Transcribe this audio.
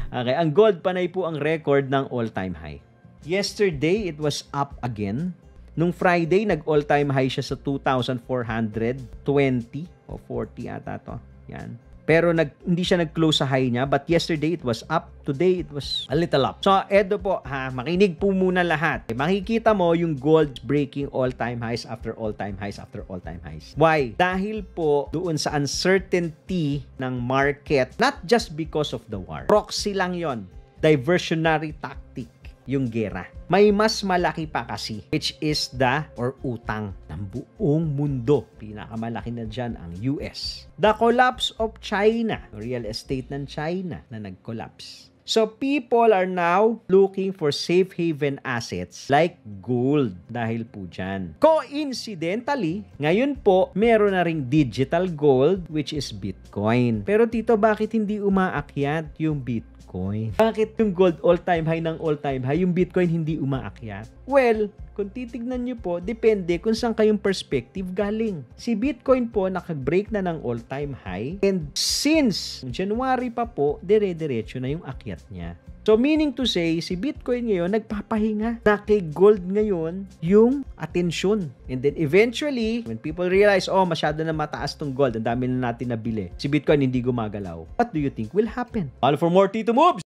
Okay, ang gold panay po ang record ng all-time high. Yesterday, it was up again. Nung Friday, nag-all-time high siya sa 2,420 o 40 ata to. Yan. Pero hindi siya nag-close sa high niya. But yesterday, it was up. Today, it was a little up. So, eto po, makinig po muna lahat. Makikita mo yung gold breaking all-time highs after all-time highs after all-time highs. Why? Dahil po doon sa uncertainty ng market, not just because of the war. Proxy lang yon, diversionary tactic yung gera. May mas malaki pa kasi, which is utang ng buong mundo. Pinakamalaki na dyan ang US. The collapse of China, real estate ng China na nag-collapse. So people are now looking for safe haven assets like gold dahil po dyan. Coincidentally, ngayon po, meron na ring digital gold which is Bitcoin. Pero Tito, bakit hindi umaakyat yung Bitcoin? Bakit yung gold all-time high ng all-time high, yung Bitcoin hindi umaakyat? Well, kung titignan nyo po, depende kung saan kayong perspective galing. Si Bitcoin po, nakag-break na ng all-time high. And since January pa po, dire-diretso na yung akyat niya. So, meaning to say, si Bitcoin ngayon, nagpapahinga na kay gold ngayon yung atensyon. And then eventually, when people realize, masyado na mataas tong gold, ang dami na natin nabili, si Bitcoin hindi gumagalaw. What do you think will happen? Follow for more Tito Moves!